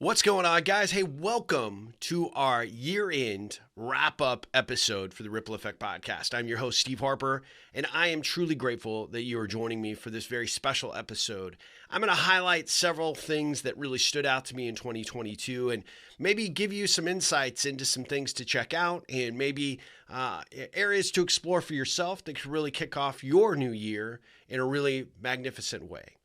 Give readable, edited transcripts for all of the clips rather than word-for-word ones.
What's going on, guys? Hey, welcome to our year-end wrap-up episode for the Ripple Effect Podcast. I'm your host, Steve Harper, and I am truly grateful that you are joining me for this very special episode. I'm going to highlight several things that really stood out to me in 2022 and maybe give you some insights into some things to check out and maybe areas to explore for yourself that could really kick off your new year in a really magnificent way.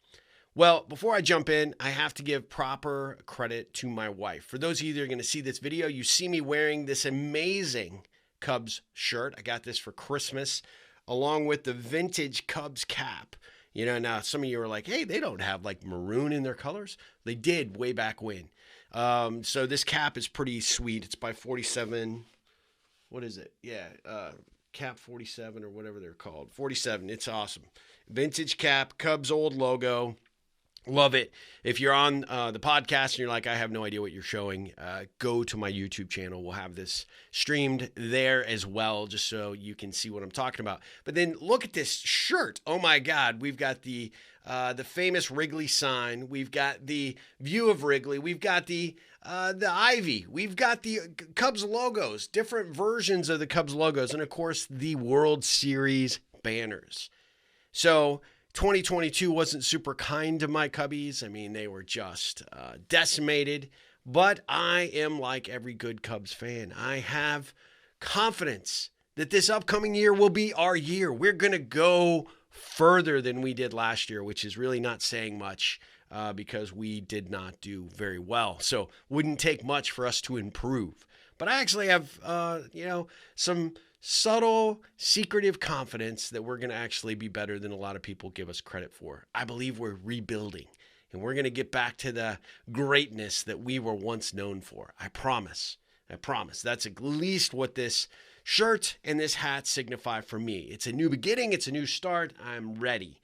Well, before I jump in, I have to give proper credit to my wife. For those of you that are going to see this video, you see me wearing this amazing Cubs shirt. I got this for Christmas, along with the vintage Cubs cap. You know, now some of you are like, hey, they don't have like maroon in their colors. They did way back when. So this cap is pretty sweet. It's by 47. What is it? Yeah, cap 47 or whatever they're called. 47. It's awesome. Vintage cap, Cubs old logo. Love it. If you're on the podcast and you're like, I have no idea what you're showing, go to my YouTube channel. We'll have this streamed there as well, just so you can see what I'm talking about. But then look at this shirt. Oh my God. We've got the famous Wrigley sign. We've got the view of Wrigley. We've got the Ivy. We've got the Cubs logos, different versions of the Cubs logos, and of course the World Series banners. So 2022 wasn't super kind to my Cubbies. I mean, they were just decimated. But I am like every good Cubs fan. I have confidence that this upcoming year will be our year. We're going to go further than we did last year, which is really not saying much because we did not do very well. So wouldn't take much for us to improve. But I actually have, some subtle, secretive confidence that we're going to actually be better than a lot of people give us credit for. I believe we're rebuilding, and we're going to get back to the greatness that we were once known for. I promise. That's at least what this shirt and this hat signify for me. It's a new beginning. It's a new start. I'm ready.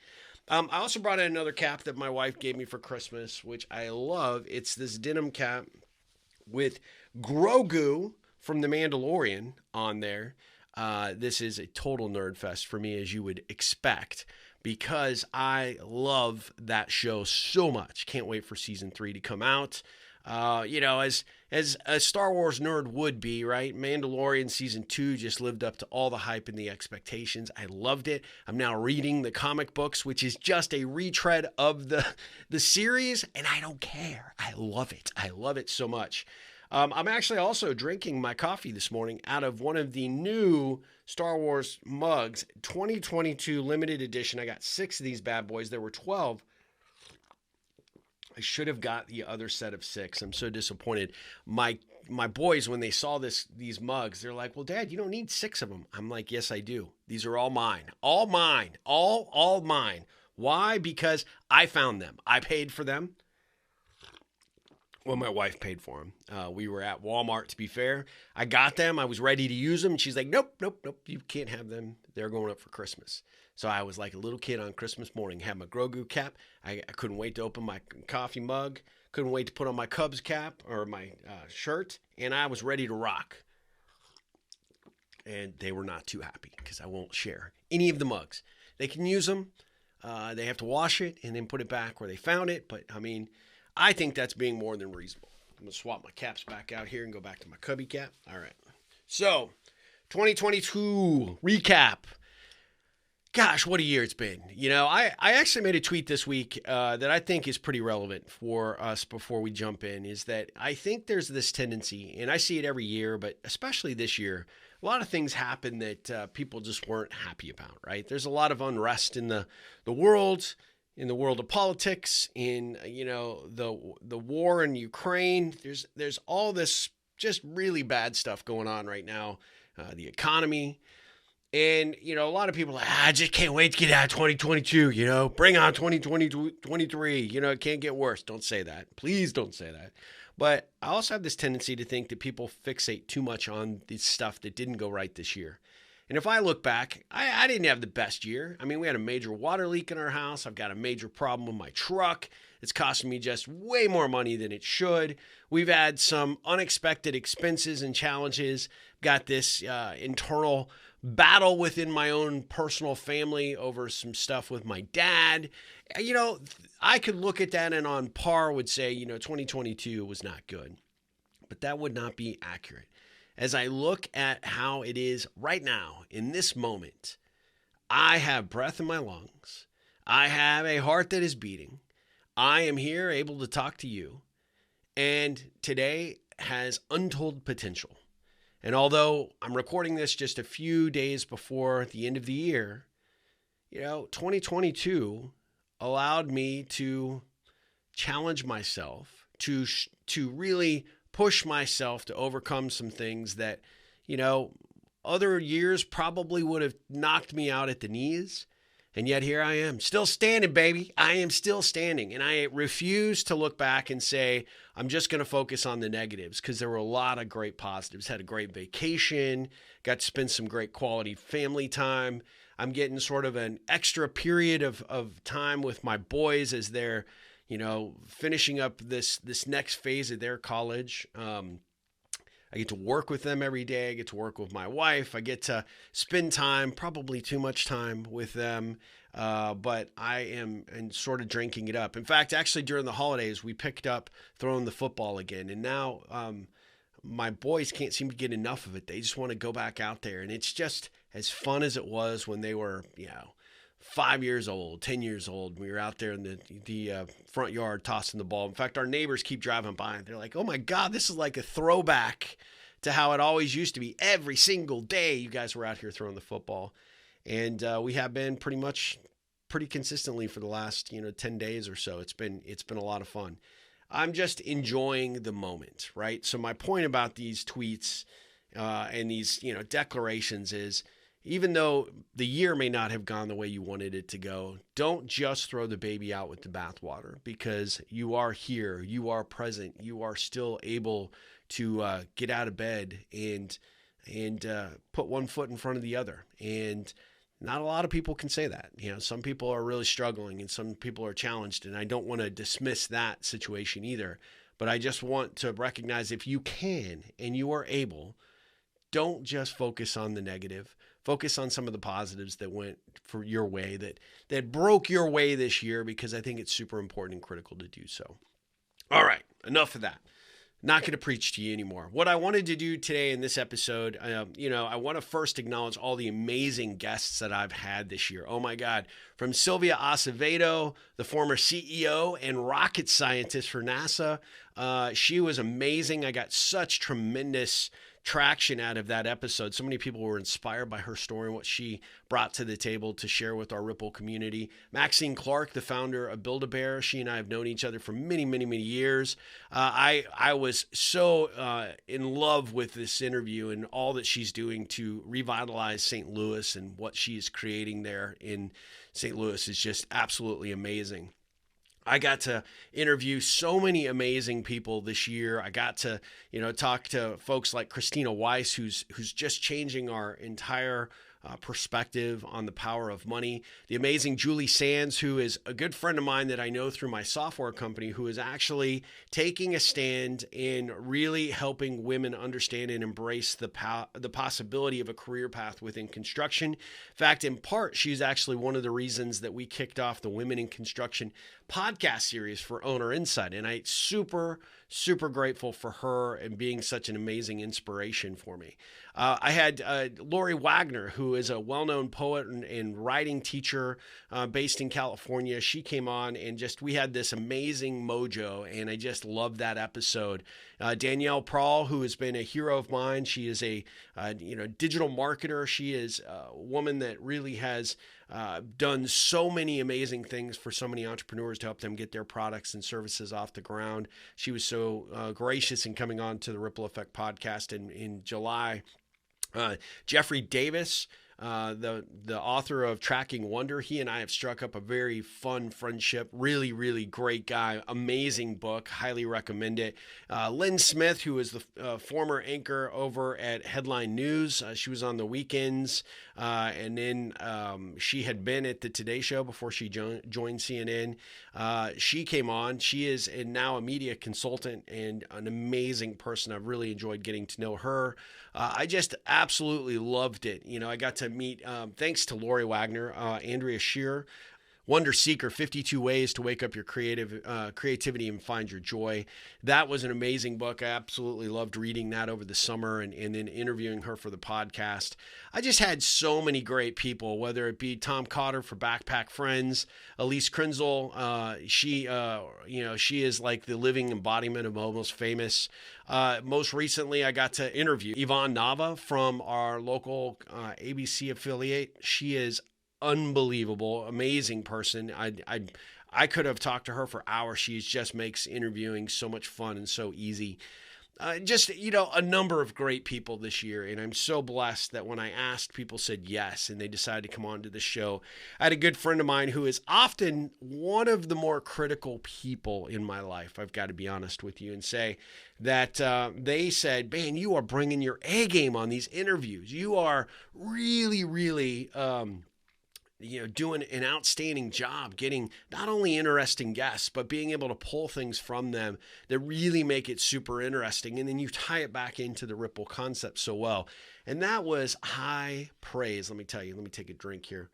I also brought in another cap that my wife gave me for Christmas, which I love. It's this denim cap with Grogu from The Mandalorian on there. This is a total nerd fest for me, as you would expect, because I love that show so much. Can't wait for season 3 to come out. As a Star Wars nerd would be, right? Mandalorian season 2 just lived up to all the hype and the expectations. I loved it. I'm now reading the comic books, which is just a retread of the series, and I don't care. I love it. I love it so much. I'm actually also drinking my coffee this morning out of one of the new Star Wars mugs, 2022 limited edition. I got 6 of these bad boys. There were 12. I should have got the other set of 6. I'm so disappointed. My boys, when they saw these mugs, they're like, well, Dad, you don't need 6 of them. I'm like, yes, I do. These are all mine. All mine. All mine. Why? Because I found them. I paid for them. Well, my wife paid for them. We were at Walmart, to be fair. I got them. I was ready to use them. And she's like, nope. You can't have them. They're going up for Christmas. So I was like a little kid on Christmas morning. Had my Grogu cap. I couldn't wait to open my coffee mug. Couldn't wait to put on my Cubs cap or my shirt. And I was ready to rock. And they were not too happy because I won't share any of the mugs. They can use them. They have to wash it and then put it back where they found it. But, I mean, I think that's being more than reasonable. I'm going to swap my caps back out here and go back to my Cubby cap. All right. So, 2022 recap. Gosh, what a year it's been. You know, I actually made a tweet this week that I think is pretty relevant for us before we jump in, is that I think there's this tendency, and I see it every year, but especially this year, a lot of things happen that people just weren't happy about, right? There's a lot of unrest in the world, in the world of politics, in, the war in Ukraine. There's all this just really bad stuff going on right now, the economy. And, a lot of people are like, I just can't wait to get out of 2022, bring on 2023, it can't get worse. Don't say that. Please don't say that. But I also have this tendency to think that people fixate too much on the stuff that didn't go right this year. And if I look back, I didn't have the best year. I mean, we had a major water leak in our house. I've got a major problem with my truck. It's costing me just way more money than it should. We've had some unexpected expenses and challenges. Got this internal battle within my own personal family over some stuff with my dad. I could look at that and on par would say, 2022 was not good. But that would not be accurate. As I look at how it is right now, in this moment, I have breath in my lungs. I have a heart that is beating. I am here able to talk to you. And today has untold potential. And although I'm recording this just a few days before the end of the year, 2022 allowed me to challenge myself, to really push myself to overcome some things that, other years probably would have knocked me out at the knees. And yet here I am, still standing, baby. I am still standing. And I refuse to look back and say, I'm just going to focus on the negatives, because there were a lot of great positives. Had a great vacation, got to spend some great quality family time. I'm getting sort of an extra period of time with my boys as they're, finishing up this next phase of their college. I get to work with them every day. I get to work with my wife. I get to spend time, probably too much time with them. But I am sort of drinking it up. In fact, actually during the holidays, we picked up throwing the football again. And now my boys can't seem to get enough of it. They just want to go back out there. And it's just as fun as it was when they were, 5 years old, 10 years old. We were out there in the front yard tossing the ball. In fact, our neighbors keep driving by and they're like, oh my God, this is like a throwback to how it always used to be. Every single day you guys were out here throwing the football. And we have been pretty consistently for the last, 10 days or so. It's been a lot of fun. I'm just enjoying the moment, right? So my point about these tweets and these, declarations is, even though the year may not have gone the way you wanted it to go, don't just throw the baby out with the bathwater, because you are here, you are present, you are still able to get out of bed and put one foot in front of the other. And not a lot of people can say that. Some people are really struggling and some people are challenged, and I don't want to dismiss that situation either. But I just want to recognize, if you can and you are able, don't just focus on the negative. Focus on some of the positives that went for your way, that broke your way this year, because I think it's super important and critical to do so. All right, enough of that. Not going to preach to you anymore. What I wanted to do today in this episode, I want to first acknowledge all the amazing guests that I've had this year. Oh my God. From Sylvia Acevedo, the former CEO and rocket scientist for NASA. She was amazing. I got such tremendous traction out of that episode. So many people were inspired by her story and what she brought to the table to share with our Ripple community. Maxine Clark, the founder of Build-A-Bear, she and I have known each other for many, many, many years. I was so in love with this interview and all that she's doing to revitalize St. Louis, and what she is creating there in St. Louis is just absolutely amazing. I got to interview so many amazing people this year. I got to, talk to folks like Christina Weiss, who's just changing our entire perspective on the power of money. The amazing Julie Sands, who is a good friend of mine that I know through my software company, who is actually taking a stand in really helping women understand and embrace the possibility of a career path within construction. In fact, in part, she's actually one of the reasons that we kicked off the Women in Construction podcast series for Owner Insight. And I'm super, super grateful for her and being such an amazing inspiration for me. I had Lori Wagner, who is a well-known poet and writing teacher based in California. She came on and we had this amazing mojo, and I just loved that episode. Danielle Prahl, who has been a hero of mine. She is a digital marketer. She is a woman that really has done so many amazing things for so many entrepreneurs to help them get their products and services off the ground. She was so gracious in coming on to the Ripple Effect podcast in July. Jeffrey Davis, the author of Tracking Wonder. He and I have struck up a very fun friendship. Really, really great guy. Amazing book. Highly recommend it. Lynn Smith, who is the former anchor over at Headline News. She was on the weekends, and then she had been at the Today Show before she joined CNN. She came on. She is now a media consultant and an amazing person. I've really enjoyed getting to know her. I just absolutely loved it. I got to meet, thanks to Lori Wagner, Andrea Shearer, Wonder Seeker, 52 Ways to Wake Up Your Creativity and Find Your Joy. That was an amazing book. I absolutely loved reading that over the summer and then interviewing her for the podcast. I just had so many great people, whether it be Tom Cotter for Backpack Friends, Elise Krenzel. She is like the living embodiment of Almost Famous. Most recently, I got to interview Yvonne Nava from our local ABC affiliate. She is unbelievable, amazing person. I could have talked to her for hours. She just makes interviewing so much fun and so easy. A number of great people this year, and I'm so blessed that when I asked, people said yes, and they decided to come on to the show. I had a good friend of mine who is often one of the more critical people in my life, I've got to be honest with you, and say that they said, man, you are bringing your A game on these interviews. You are really, really doing an outstanding job getting not only interesting guests, but being able to pull things from them that really make it super interesting. And then you tie it back into the Ripple concept so well. And that was high praise. Let me tell you, let me take a drink here.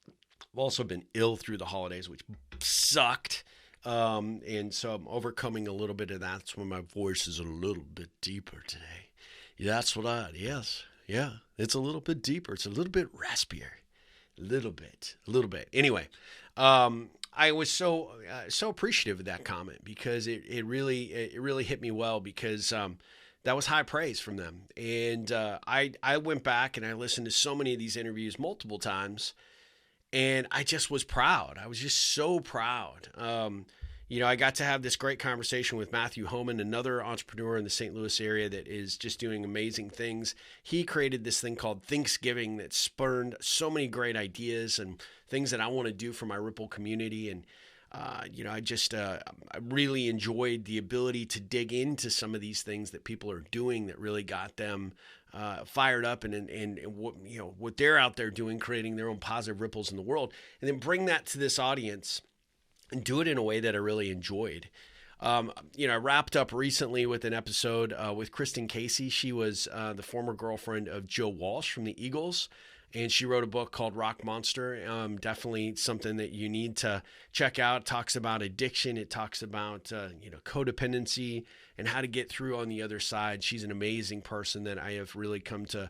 I've also been ill through the holidays, which sucked. And so I'm overcoming a little bit of that. That's when my voice is a little bit deeper today. Yes. Yeah, it's a little bit deeper. It's a little bit raspier. A little bit. Anyway, I was so appreciative of that comment because it really hit me well because that was high praise from them. And I went back and I listened to so many of these interviews multiple times, and I just was proud. I was just so proud. I got to have this great conversation with Matthew Homan, another entrepreneur in the St. Louis area that is just doing amazing things. He created this thing called Thanksgiving that spurned so many great ideas and things that I want to do for my Ripple community. And, I really enjoyed the ability to dig into some of these things that people are doing that really got them fired up and what they're out there doing, creating their own positive ripples in the world, and then bring that to this audience and do it in a way that I really enjoyed. I wrapped up recently with an episode with Kristen Casey. She was the former girlfriend of Joe Walsh from the Eagles, and she wrote a book called Rock Monster. Definitely something that you need to check out. It talks about addiction. It talks about codependency and how to get through on the other side. She's an amazing person that I have really come to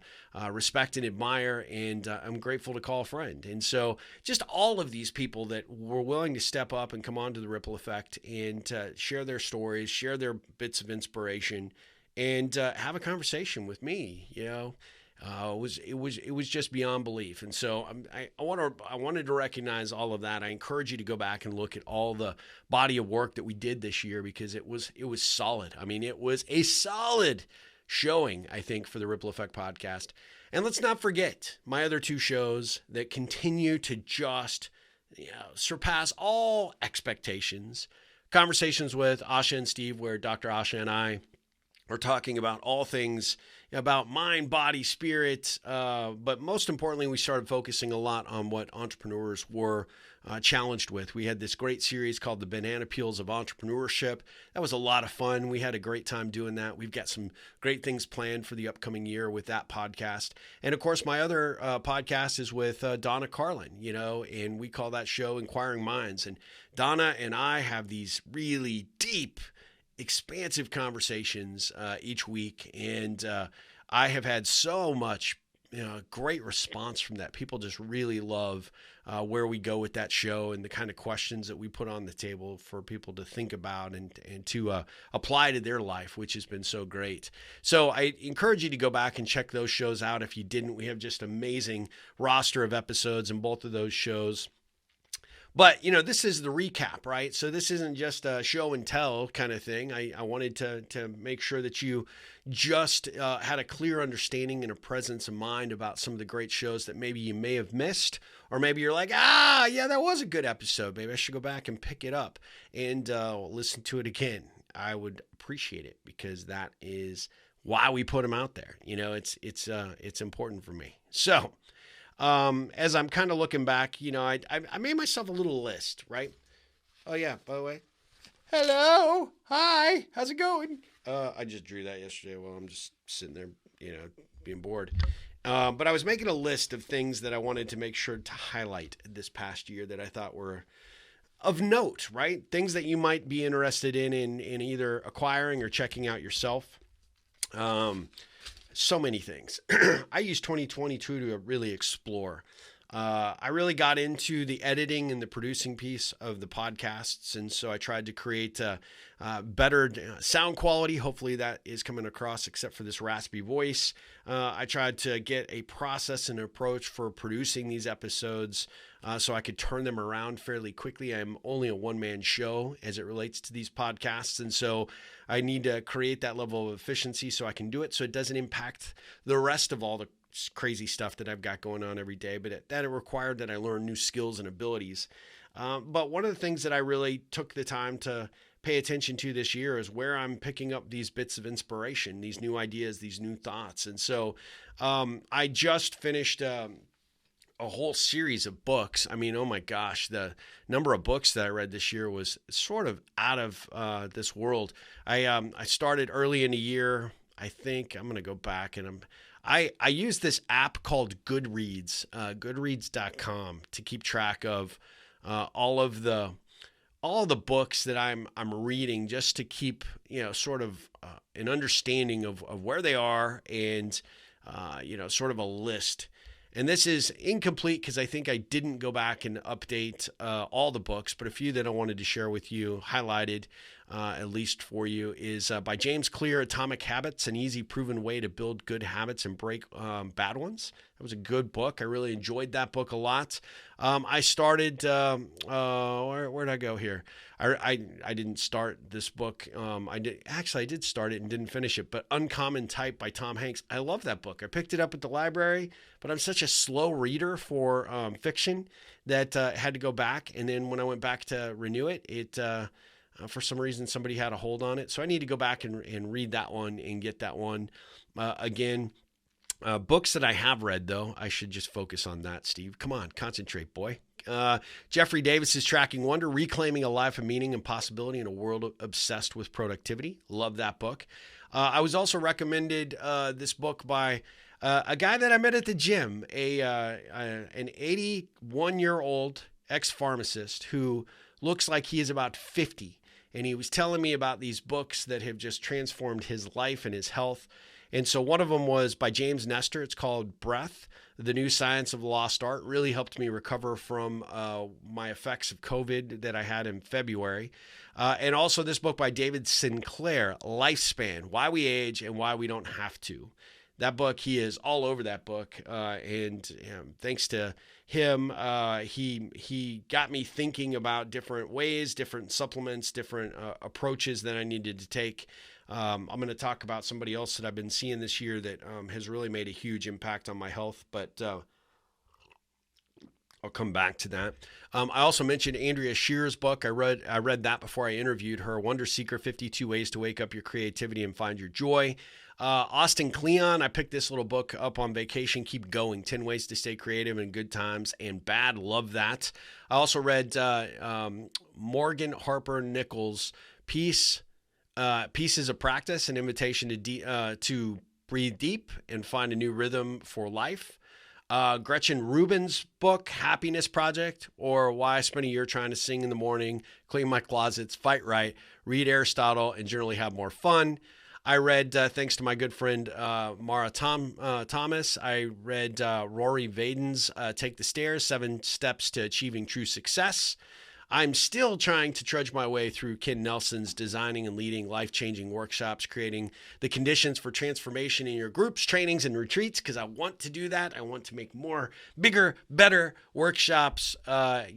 respect and admire, and I'm grateful to call a friend. And so just all of these people that were willing to step up and come on to the Ripple Effect and share their stories, share their bits of inspiration, and have a conversation with me, it was just beyond belief. And so I wanted to recognize all of that. I encourage you to go back and look at all the body of work that we did this year because it was solid. I mean, it was a solid showing, I think, for the Ripple Effect podcast. And let's not forget my other two shows that continue to just surpass all expectations. Conversations with Asha and Steve, where Dr. Asha and I are talking about all things about mind, body, spirit. But most importantly, we started focusing a lot on what entrepreneurs were challenged with. We had this great series called The Banana Peels of Entrepreneurship. That was a lot of fun. We had a great time doing that. We've got some great things planned for the upcoming year with that podcast. And of course, my other podcast is with Donna Carlin, and we call that show Inquiring Minds. And Donna and I have these really deep, expansive conversations each week, and I have had so much great response from that. People just really love where we go with that show and the kind of questions that we put on the table for people to think about and to apply to their life, which has been so great. So I encourage you to go back and check those shows out. If you didn't, we have just amazing roster of episodes in both of those shows. But, this is the recap, right? So this isn't just a show and tell kind of thing. I wanted to make sure that you just had a clear understanding and a presence of mind about some of the great shows that maybe you may have missed, or maybe you're like, yeah, that was a good episode. Maybe I should go back and pick it up and listen to it again. I would appreciate it, because that is why we put them out there. It's important for me. So, as I'm kind of looking back, I made myself a little list, right? Oh yeah, by the way, hello, hi, how's it going? I just drew that yesterday while I'm just sitting there, being bored. But I was making a list of things that I wanted to make sure to highlight this past year that I thought were of note, right? Things that you might be interested in either acquiring or checking out yourself. So many things. I used 2022 to really explore. I really got into the editing and the producing piece of the podcasts. And so I tried to create better sound quality. Hopefully that is coming across, except for this raspy voice. I tried to get a process and approach for producing these episodes so I could turn them around fairly quickly. I'm only a one-man show as it relates to these podcasts. And so I need to create that level of efficiency so I can do it so it doesn't impact the rest of all the crazy stuff that I've got going on every day. But it required that I learn new skills and abilities. But one of the things that I really took the time to pay attention to this year is where I'm picking up these bits of inspiration, these new ideas, these new thoughts. And so I just finished a whole series of books. I mean, oh my gosh, the number of books that I read this year was sort of out of this world. I started early in the year. I think I'm going to go back and I use this app called Goodreads, goodreads.com, to keep track of all of the books that I'm reading, just to keep, sort of an understanding of where they are and, sort of a list. And this is incomplete because I think I didn't go back and update all the books, but a few that I wanted to share with you, highlighted at least for you, is by James Clear, Atomic Habits, An Easy Proven Way to Build Good Habits and Break Bad Ones. That was a good book. I really enjoyed that book a lot. I started, where'd I go here? I didn't start this book. I did start it and didn't finish it, but Uncommon Type by Tom Hanks. I love that book. I picked it up at the library, but I'm such a slow reader for fiction that I had to go back. And then when I went back to renew it, for some reason, somebody had a hold on it. So I need to go back and read that one and get that one again. Books that I have read, though, I should just focus on that, Steve. Come on, concentrate, boy. Jeffrey Davis's Tracking Wonder, Reclaiming a Life of Meaning and Possibility in a World Obsessed with Productivity. Love that book. I was also recommended this book by a guy that I met at the gym, an 81-year-old ex-pharmacist who looks like he is about 50. And he was telling me about these books that have just transformed his life and his health. And so one of them was by James Nestor. It's called Breath, The New Science of Lost Art. Really helped me recover from my effects of COVID that I had in February. And also this book by David Sinclair, Lifespan, Why We Age and Why We Don't Have to. That book, he is all over that book. And thanks to him, he got me thinking about different ways, different supplements, different approaches that I needed to take. I'm going to talk about somebody else that I've been seeing this year that has really made a huge impact on my health, but I'll come back to that. I also mentioned Andrea Shearer's book. I read that before I interviewed her, Wonder Seeker, 52 Ways to Wake Up Your Creativity and Find Your Joy. Austin Kleon, I picked this little book up on vacation, Keep Going, 10 Ways to Stay Creative in Good Times and Bad. Love that. I also read Morgan Harper Nichols' Peace is a Practice, an invitation to breathe deep and find a new rhythm for life. Gretchen Rubin's book, Happiness Project, or Why I Spent a Year Trying to Sing in the Morning, Clean My Closets, Fight Right, Read Aristotle, and Generally Have More Fun. I read, thanks to my good friend Mara Thomas, I read Rory Vaden's Take the Stairs, 7 Steps to Achieving True Success. I'm still trying to trudge my way through Ken Nelson's Designing and Leading Life-Changing Workshops, creating the conditions for transformation in your groups, trainings, and retreats, because I want to do that. I want to make more, bigger, better workshops. I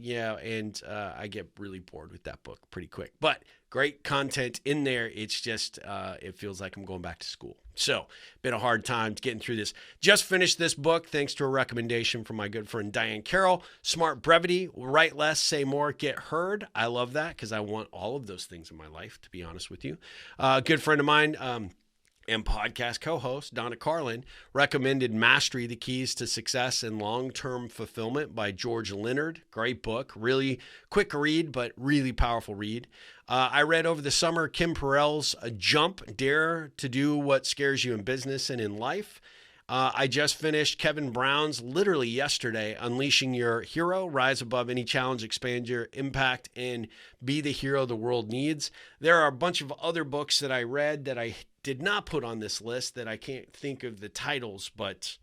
get really bored with that book pretty quick. But great content in there. It's just, it feels like I'm going back to school. So, been a hard time getting through this. Just finished this book thanks to a recommendation from my good friend Diane Carroll. Smart Brevity, Write Less, Say More, Get Heard. I love that because I want all of those things in my life, to be honest with you. A good friend of mine, and podcast co-host Donna Carlin recommended Mastery, the Keys to Success and Long-Term Fulfillment by George Leonard. Great book, really quick read, but really powerful read. I read over the summer Kim Perrell's Jump, Dare to Do What Scares You in Business and in Life. I just finished Kevin Brown's, literally yesterday, Unleashing Your Hero, Rise Above Any Challenge, Expand Your Impact, and Be the Hero the World Needs. There are a bunch of other books that I read that I did not put on this list that I can't think of the titles, but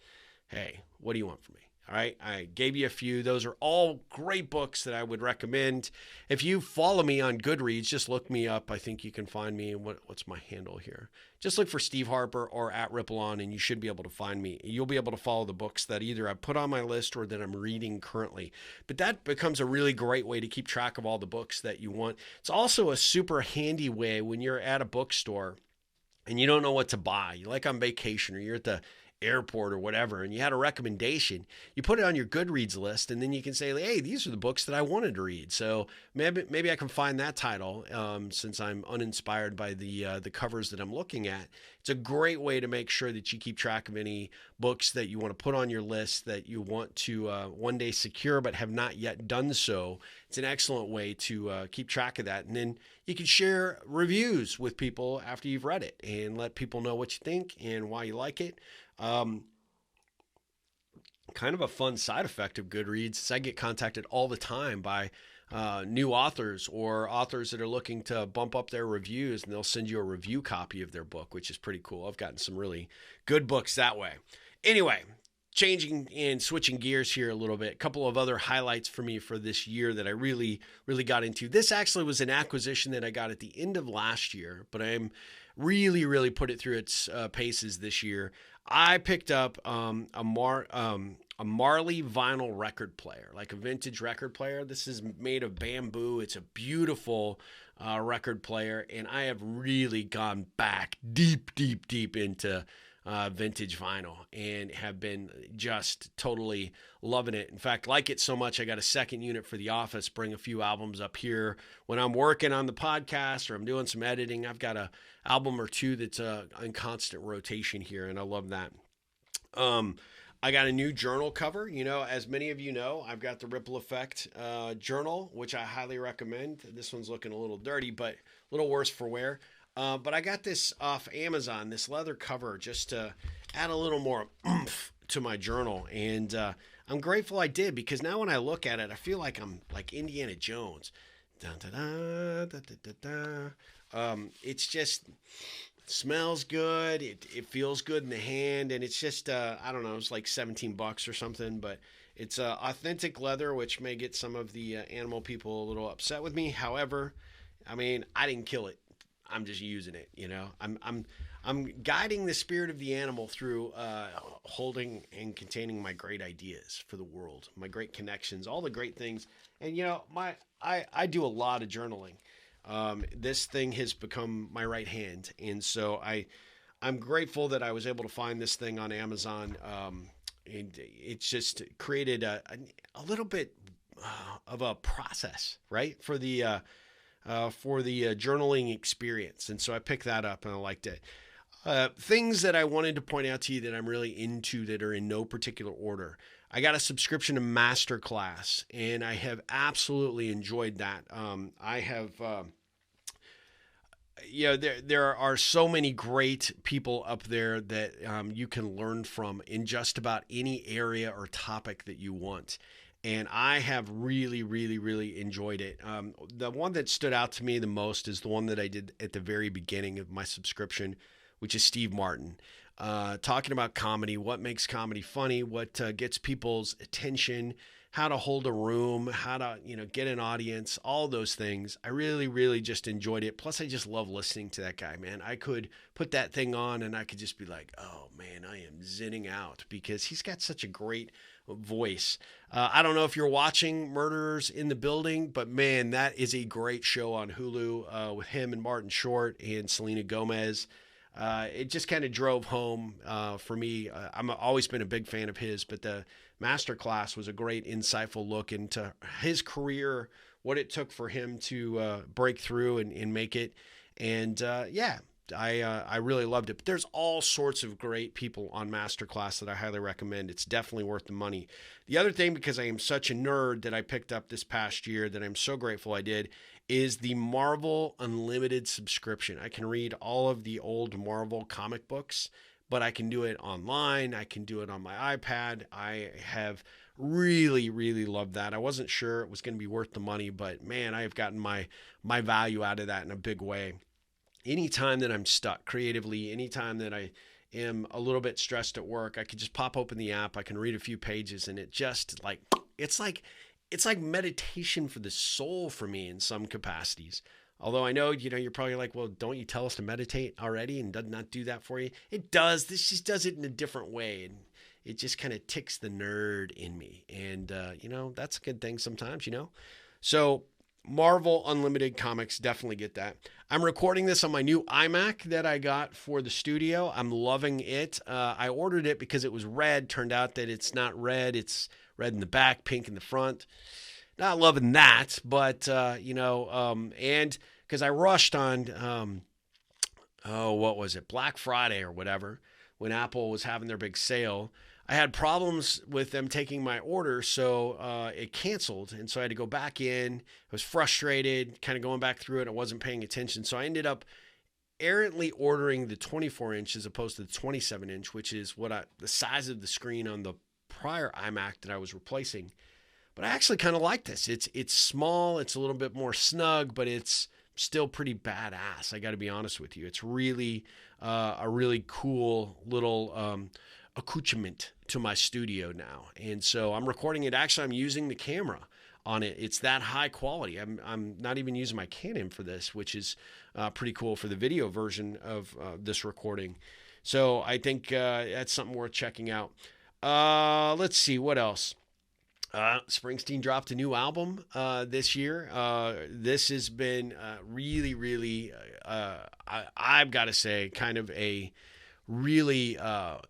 hey, what do you want from me? All right, I gave you a few. Those are all great books that I would recommend. If you follow me on Goodreads, just look me up. I think you can find me. What's my handle here? Just look for Steve Harper or @RippleOn, and you should be able to find me. You'll be able to follow the books that either I put on my list or that I'm reading currently. But that becomes a really great way to keep track of all the books that you want. It's also a super handy way when you're at a bookstore and you don't know what to buy. You're like on vacation or you're at the airport or whatever, and you had a recommendation, you put it on your Goodreads list, and then you can say, hey, these are the books that I wanted to read. So maybe I can find that title since I'm uninspired by the covers that I'm looking at. It's a great way to make sure that you keep track of any books that you want to put on your list that you want to one day secure but have not yet done so. It's an excellent way to keep track of that. And then you can share reviews with people after you've read it and let people know what you think and why you like it. Kind of a fun side effect of Goodreads is I get contacted all the time by new authors or authors that are looking to bump up their reviews, and they'll send you a review copy of their book, which is pretty cool. I've gotten some really good books that way. Anyway, changing and switching gears here a little bit. A couple of other highlights for me for this year that I really, really got into. This actually was an acquisition that I got at the end of last year, but I'm really, really put it through its paces this year. I picked up a Marley vinyl record player, like a vintage record player. This is made of bamboo. It's a beautiful record player, and I have really gone back deep into vintage vinyl and have been just totally loving it. In fact, like it so much, I got a second unit for the office, bring a few albums up here. When I'm working on the podcast or I'm doing some editing, I've got a album or two that's in constant rotation here, and I love that. I got a new journal cover. You know, as many of you know, I've got the Ripple Effect journal, which I highly recommend. This one's looking a little dirty, but a little worse for wear. But I got this off Amazon, this leather cover, just to add a little more oomph to my journal. And I'm grateful I did, because now when I look at it, I feel like I'm like Indiana Jones. Dun, da, da, da, da, da, da. It's just smells good. It feels good in the hand. And it's just, I don't know, it's like $17 or something. But it's authentic leather, which may get some of the animal people a little upset with me. However, I mean, I didn't kill it. I'm just using it, you know. I'm guiding the spirit of the animal through holding and containing my great ideas for the world, my great connections, all the great things. And you know, I do a lot of journaling. This thing has become my right hand, and so I'm grateful that I was able to find this thing on Amazon. And it's just created a little bit of a process, right, for the journaling experience. And so I picked that up and I liked it. Things that I wanted to point out to you that I'm really into that are in no particular order. I got a subscription to Masterclass, and I have absolutely enjoyed that. I have, there are so many great people up there that you can learn from in just about any area or topic that you want. And I have really, really, really enjoyed it. The one that stood out to me the most is the one that I did at the very beginning of my subscription, which is Steve Martin, talking about comedy, what makes comedy funny, what gets people's attention, how to hold a room, how to, get an audience, all those things. I really, really just enjoyed it. Plus, I just love listening to that guy, man. I could put that thing on and I could just be like, oh man, I am zinning out because he's got such a great voice. I don't know if you're watching Murderers in the Building, but man, that is a great show on Hulu with him and Martin Short and Selena Gomez. It just kind of drove home for me. I'm always been a big fan of his, but the masterclass was a great, insightful look into his career, what it took for him to break through and make it. And I really loved it. But there's all sorts of great people on masterclass that I highly recommend. It's definitely worth the money. The other thing, because I am such a nerd that I picked up this past year that I'm so grateful I did, is the Marvel Unlimited subscription. I can read all of the old Marvel comic books, but I can do it online. I can do it on my iPad. I have really, really loved that. I wasn't sure it was going to be worth the money, but man, I have gotten my value out of that in a big way. Anytime that I'm stuck creatively, anytime that I am a little bit stressed at work, I can just pop open the app. I can read a few pages and it's like meditation for the soul for me in some capacities. Although I know, you're probably like, well, don't you tell us to meditate already and does not do that for you? It does. This just does it in a different way. And it just kind of ticks the nerd in me. And, that's a good thing sometimes, So Marvel Unlimited Comics, definitely get that. I'm recording this on my new iMac that I got for the studio. I'm loving it. I ordered it because it was red. Turned out that it's not red. It's red in the back, pink in the front. Not loving that, but, and because I rushed on, what was it? Black Friday or whatever, when Apple was having their big sale. I had problems with them taking my order, so it canceled. And so I had to go back in. I was frustrated, kind of going back through it. I wasn't paying attention. So I ended up errantly ordering the 24-inch as opposed to the 27-inch, which is the size of the screen on the prior iMac that I was replacing. But I actually kind of like this. It's small. It's a little bit more snug, but it's still pretty badass. I got to be honest with you. It's really a really cool little accoutrement to my studio now. And so I'm recording it. Actually, I'm using the camera on it. It's that high quality. I'm not even using my Canon for this, which is pretty cool for the video version of this recording. So I think that's something worth checking out. Let's see what else. Springsteen dropped a new album this year. This has been really, really, I've got to say, kind of a really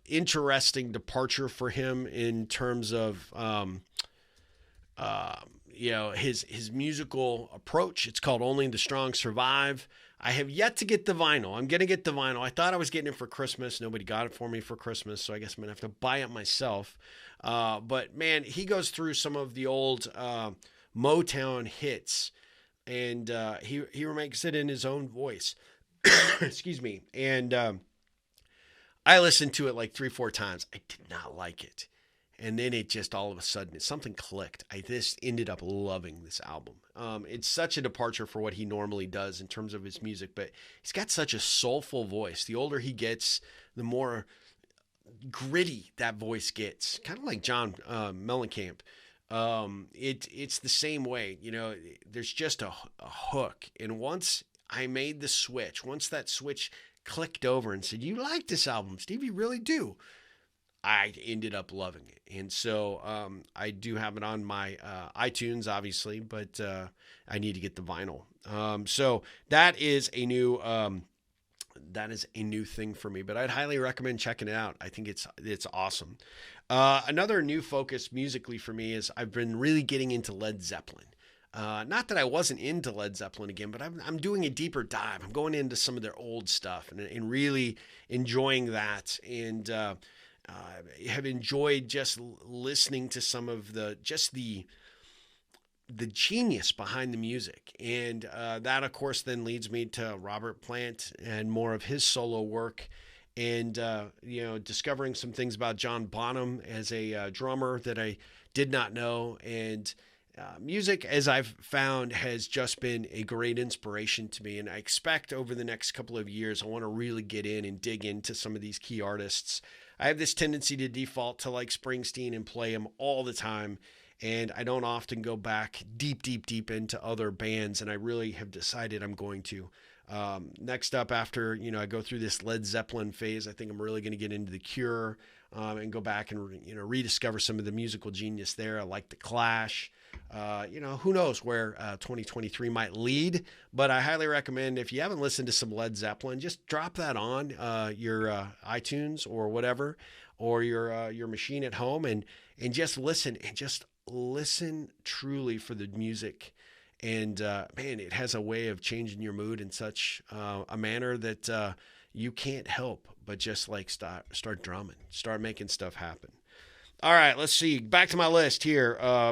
interesting departure for him in terms of his musical approach. It's called Only the Strong Survive. I have yet to get the vinyl. I'm going to get the vinyl. I thought I was getting it for Christmas. Nobody got it for me for Christmas, so I guess I'm going to have to buy it myself. But man, he goes through some of the old Motown hits, and he remakes it in his own voice. Excuse me. And I listened to it like 3-4 times. I did not like it. And then it just all of a sudden, something clicked. I just ended up loving this album. It's such a departure for what he normally does in terms of his music, but he's got such a soulful voice. The older he gets, the more gritty that voice gets. Kind of like John Mellencamp. It's the same way. There's just a hook. And once I made the switch, once that switch clicked over and said, "You like this album, Steve? You really do," I ended up loving it. And so I do have it on my iTunes, obviously, but I need to get the vinyl. So that is a new thing for me, but I'd highly recommend checking it out. I think it's awesome. Another new focus musically for me is I've been really getting into Led Zeppelin. Not that I wasn't into Led Zeppelin again, but I'm doing a deeper dive. I'm going into some of their old stuff and really enjoying that. And have enjoyed just listening to some of the genius behind the music. And that, of course, then leads me to Robert Plant and more of his solo work. And, discovering some things about John Bonham as a drummer that I did not know. And music, as I've found, has just been a great inspiration to me. And I expect over the next couple of years, I want to really get in and dig into some of these key artists. I have this tendency to default to like Springsteen and play him all the time. and I don't often go back deep into other bands, and I really have decided I'm going to. Next up, after I go through this Led Zeppelin phase, I think I'm really going to get into The Cure, and go back and rediscover some of the musical genius there. I like The Clash. Who knows where 2023 might lead, but I highly recommend, if you haven't listened to some Led Zeppelin, just drop that on your iTunes or whatever, or your machine at home, and just listen truly for the music. And man, it has a way of changing your mood in such a manner that you can't help but just like start drumming, start making stuff happen. All right, let's see. Back to my list here. I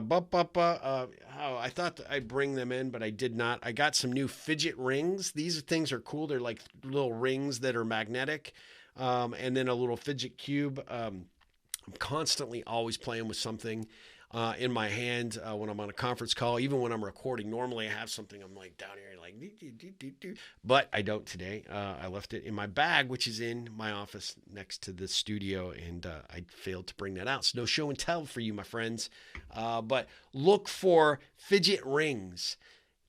thought I'd bring them in, but I did not. I got some new fidget rings. These things are cool. They're like little rings that are magnetic, and then a little fidget cube. I'm constantly always playing with something in my hand when I'm on a conference call, even when I'm recording. Normally I have something, I'm like down here like, but I don't today. I left it in my bag, which is in my office next to the studio, and I failed to bring that out. So no show and tell for you, my friends. But look for fidget rings.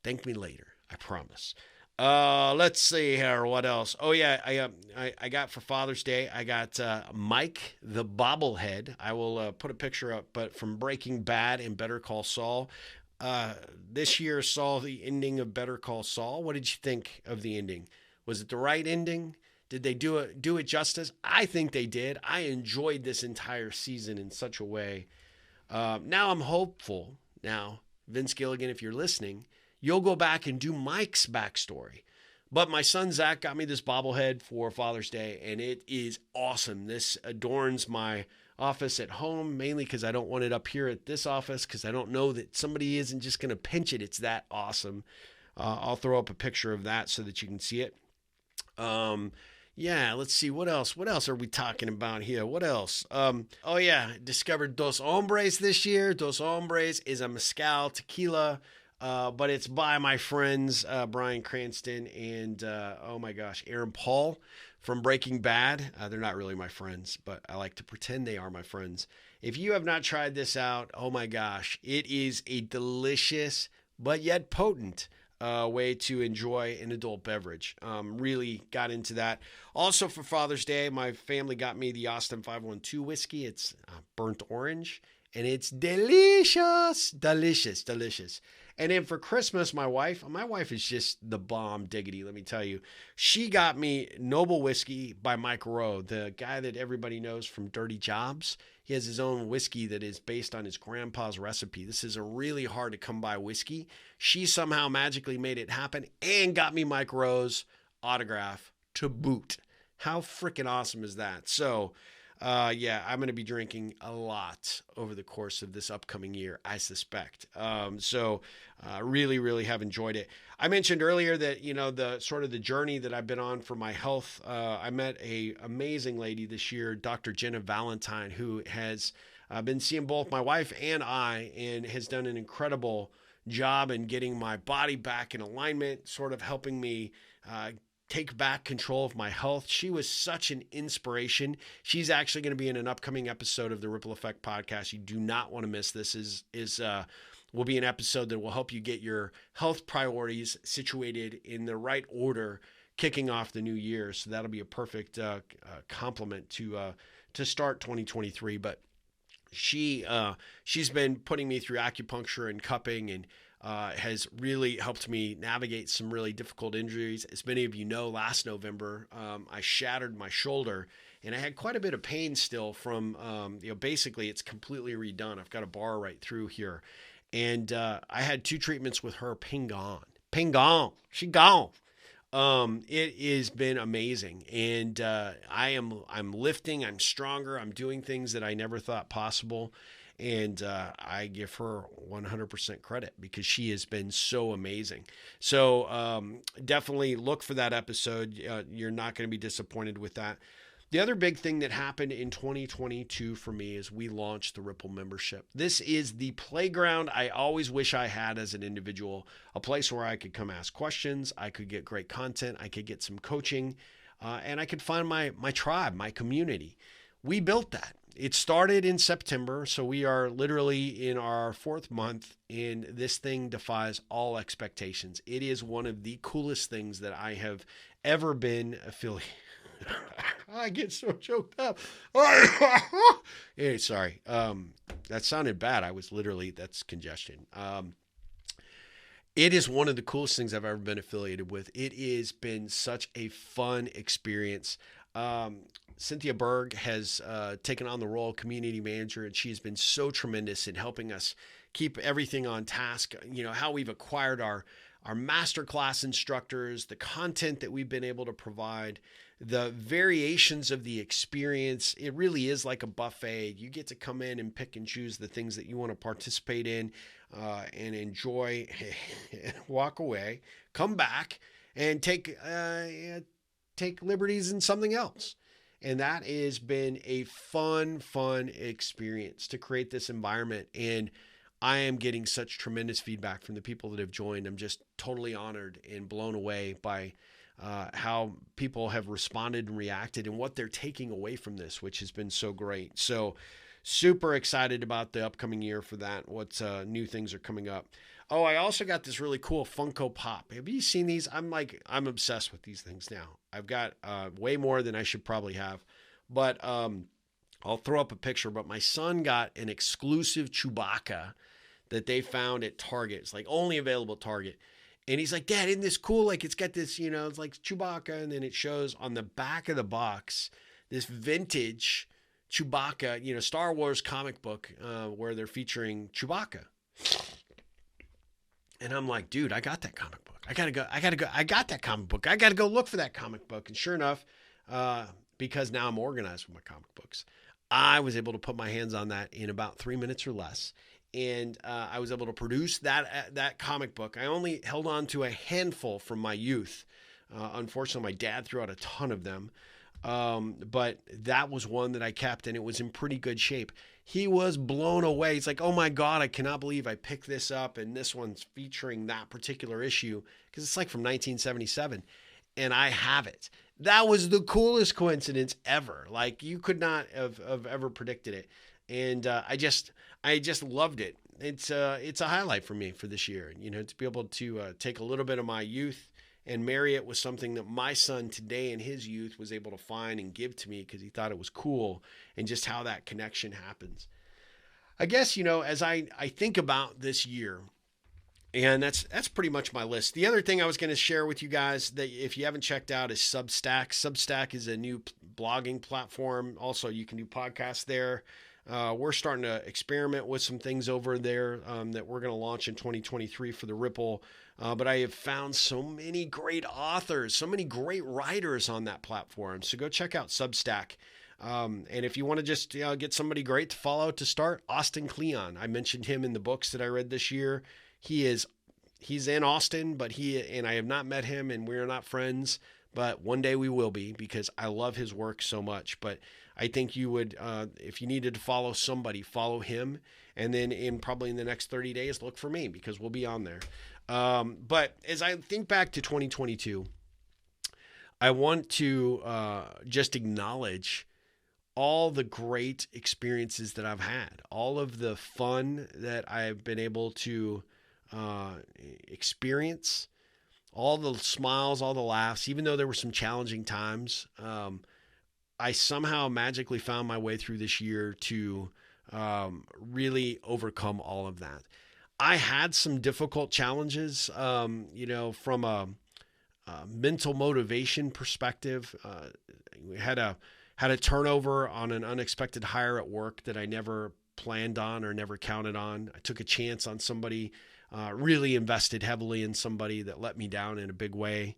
Thank me later, I promise. Let's see here. What else? Oh yeah, I got for Father's Day, I got Mike the bobblehead. I will put a picture up, but from Breaking Bad and Better Call Saul. This year saw the ending of Better Call Saul. What did you think of the ending? Was it the right ending? Did they do it justice? I think they did. I enjoyed this entire season in such a way. Now I'm hopeful. Now, Vince Gilligan, if you're listening, you'll go back and do Mike's backstory. But my son Zach got me this bobblehead for Father's Day, and it is awesome. This adorns my office at home, mainly because I don't want it up here at this office, because I don't know that somebody isn't just going to pinch it. It's that awesome. I'll throw up a picture of that so that you can see it. Yeah, let's see. What else? What else are we talking about here? What else? Oh, yeah. Discovered Dos Hombres this year. Dos Hombres is a mescal tequila. But it's by my friends, Bryan Cranston and, oh my gosh, Aaron Paul from Breaking Bad. They're not really my friends, but I like to pretend they are my friends. If you have not tried this out, oh my gosh, it is a delicious, but yet potent, way to enjoy an adult beverage. Really got into that. Also for Father's Day, my family got me the Austin 512 whiskey. It's burnt orange, and it's delicious. And then for Christmas, my wife is just the bomb diggity, let me tell you. She got me Noble Whiskey by Mike Rowe, the guy that everybody knows from Dirty Jobs. He has his own whiskey that is based on his grandpa's recipe. This is a really hard to come by whiskey. She somehow magically made it happen and got me Mike Rowe's autograph to boot. How freaking awesome is that? So, yeah, I'm going to be drinking a lot over the course of this upcoming year, I suspect. Really have enjoyed it. I mentioned earlier that, the sort of the journey that I've been on for my health. I met a amazing lady this year, Dr. Jenna Valentine, who has been seeing both my wife and I, and has done an incredible job in getting my body back in alignment, sort of helping me take back control of my health. She was such an inspiration. She's actually going to be in an upcoming episode of the Ripple Effect podcast. You do not want to miss this. Will be an episode that will help you get your health priorities situated in the right order, kicking off the new year. So that'll be a perfect complement to start 2023. But she's been putting me through acupuncture and cupping, and has really helped me navigate some really difficult injuries. As many of you know, last November, I shattered my shoulder, and I had quite a bit of pain still from, basically it's completely redone. I've got a bar right through here. And I had 2 treatments with her. Ping gone. She gone. It has been amazing. And I'm lifting, I'm stronger, I'm doing things that I never thought possible. And I give her 100% credit because she has been so amazing. So definitely look for that episode. You're not going to be disappointed with that. The other big thing that happened in 2022 for me is we launched the Ripple membership. This is the playground I always wish I had as an individual, a place where I could come ask questions, I could get great content, I could get some coaching, and I could find my tribe, my community. We built that. it started in September, so we are literally in our 4th month, and this thing defies all expectations. It is one of the coolest things that I have ever been affiliated. I get so choked up. Hey, sorry. That sounded bad. That's congestion. It is one of the coolest things I've ever been affiliated with. It has been such a fun experience. Cynthia Berg has taken on the role of community manager, and she's been so tremendous in helping us keep everything on task. You know, how we've acquired our masterclass instructors, the content that we've been able to provide, the variations of the experience. It really is like a buffet. You get to come in and pick and choose the things that you want to participate in and enjoy, walk away, come back, and take liberties in something else. And that has been a fun experience to create this environment. And I am getting such tremendous feedback from the people that have joined. I'm just totally honored and blown away by how people have responded and reacted and what they're taking away from this, which has been so great. So super excited about the upcoming year for that. What new things are coming up. Oh, I also got this really cool Funko Pop. Have you seen these? I'm obsessed with these things now. I've got way more than I should probably have, but I'll throw up a picture. But my son got an exclusive Chewbacca that they found at Target. It's like only available at Target. And he's like, Dad, isn't this cool? Like it's got this, it's like Chewbacca. And then it shows on the back of the box, this vintage Chewbacca, Star Wars comic book where they're featuring Chewbacca. And I'm like, dude, I got that comic book. I got that comic book. I got to go look for that comic book. And sure enough, because now I'm organized with my comic books, I was able to put my hands on that in about 3 minutes or less. And I was able to produce that comic book. I only held on to a handful from my youth. Unfortunately, my dad threw out a ton of them. But that was one that I kept, and it was in pretty good shape. He was blown away. He's like, oh my God, I cannot believe I picked this up. And this one's featuring that particular issue because it's like from 1977 and I have it. That was the coolest coincidence ever. Like you could not have ever predicted it. And I just loved it. It's a highlight for me for this year, to be able to take a little bit of my youth and marry it with something that my son today in his youth was able to find and give to me because he thought it was cool, and just how that connection happens. I guess, as I think about this year, and that's pretty much my list. The other thing I was going to share with you guys that if you haven't checked out is Substack. Substack is a new blogging platform. Also, you can do podcasts there. We're starting to experiment with some things over there that we're going to launch in 2023 for the Ripple. But I have found so many great authors, so many great writers on that platform. So go check out Substack. And if you want to just get somebody great to follow to start, Austin Kleon. I mentioned him in the books that I read this year. He's in Austin, but I have not met him, and we're not friends. But one day we will be, because I love his work so much. But I think you would, if you needed to follow somebody, follow him. And then probably in the next 30 days, look for me, because we'll be on there. But as I think back to 2022, I want to just acknowledge all the great experiences that I've had, all of the fun that I've been able to experience, all the smiles, all the laughs, even though there were some challenging times. I somehow magically found my way through this year to really overcome all of that. I had some difficult challenges, from a mental motivation perspective. We had a turnover on an unexpected hire at work that I never planned on or never counted on. I took a chance on somebody, really invested heavily in somebody that let me down in a big way.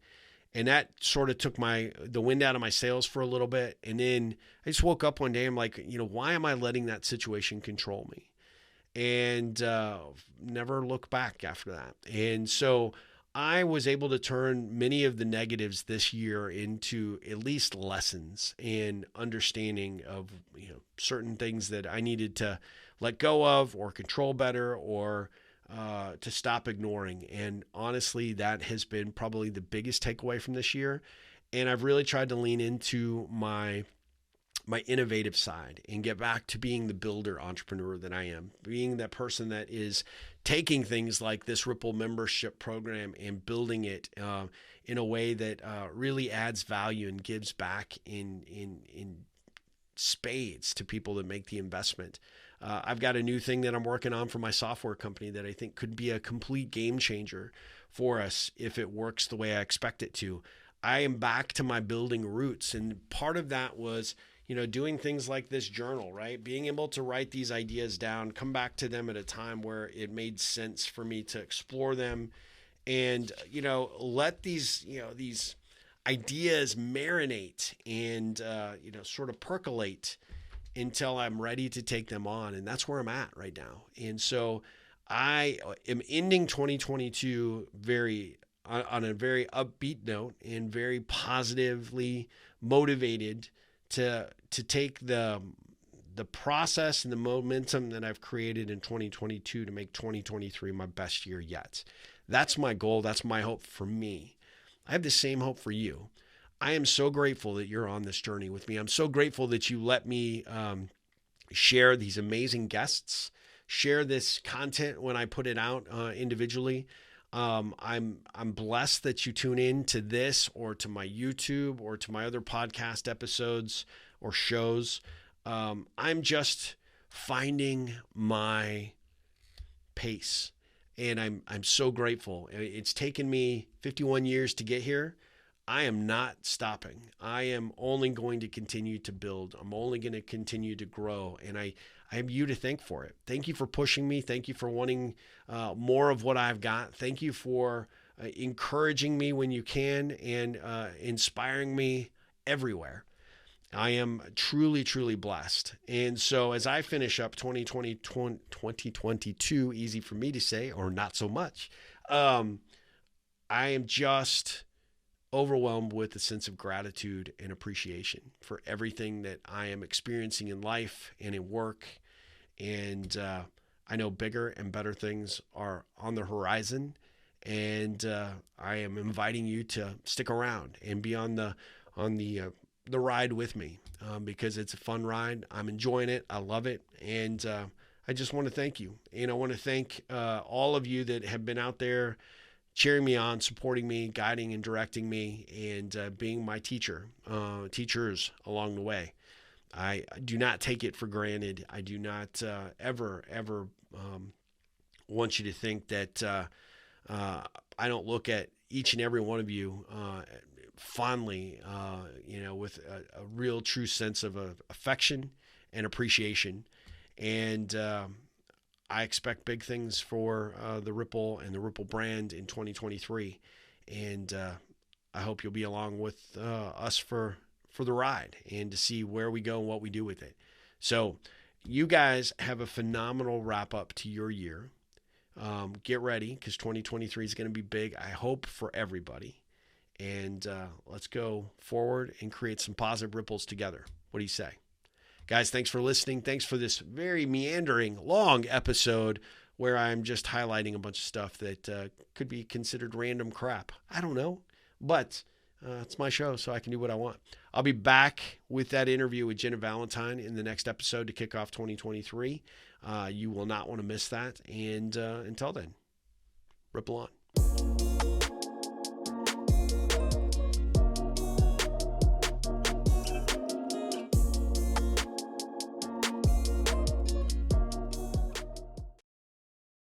And that sort of took the wind out of my sails for a little bit. And then I just woke up one day. I'm like, why am I letting that situation control me? And never look back after that. And so I was able to turn many of the negatives this year into at least lessons and understanding of certain things that I needed to let go of or control better, or to stop ignoring. And honestly, that has been probably the biggest takeaway from this year. And I've really tried to lean into my my innovative side and get back to being the builder entrepreneur that I am, being that person that is taking things like this Ripple membership program and building it in a way that really adds value and gives back in spades to people that make the investment. I've got a new thing that I'm working on for my software company that I think could be a complete game changer for us if it works the way I expect it to. I am back to my building roots, and part of that was doing things like this journal, right? Being able to write these ideas down, come back to them at a time where it made sense for me to explore them and, let these ideas marinate and, sort of percolate until I'm ready to take them on. And that's where I'm at right now. And so I am ending 2022 on a very upbeat note and very positively motivated to take the process and the momentum that I've created in 2022 to make 2023 my best year yet. That's my goal. That's my hope for me. I have the same hope for you. I am so grateful that you're on this journey with me. I'm so grateful that you let me share these amazing guests, share this content when I put it out individually. I'm blessed that you tune in to this or to my YouTube or to my other podcast episodes or shows. I'm just finding my pace, and I'm so grateful. It's taken me 51 years to get here. I am not stopping. I am only going to continue to build. I'm only going to continue to grow, and I have you to thank for it. Thank you for pushing me. Thank you for wanting more of what I've got. Thank you for encouraging me when you can and inspiring me everywhere. I am truly, truly blessed. And so as I finish up 2022, easy for me to say, or not so much, I am just overwhelmed with a sense of gratitude and appreciation for everything that I am experiencing in life and in work. And I know bigger and better things are on the horizon. And I am inviting you to stick around and be on the ride with me because it's a fun ride. I'm enjoying it. I love it. And I just want to thank you. And I want to thank all of you that have been out there cheering me on, supporting me, guiding and directing me, and being my teachers along the way. I do not take it for granted. I do not ever want you to think that I don't look at each and every one of you fondly, with a real true sense of affection and appreciation. And I expect big things for the Ripple and the Ripple brand in 2023. And I hope you'll be along with us for the ride and to see where we go and what we do with it. So you guys have a phenomenal wrap up to your year. Get ready because 2023 is going to be big, I hope, for everybody. And let's go forward and create some positive ripples together. What do you say? Guys, thanks for listening. Thanks for this very meandering, long episode where I'm just highlighting a bunch of stuff that could be considered random crap. I don't know, but it's my show, so I can do what I want. I'll be back with that interview with Jenna Valentine in the next episode to kick off 2023. You will not want to miss that. And until then, ripple on.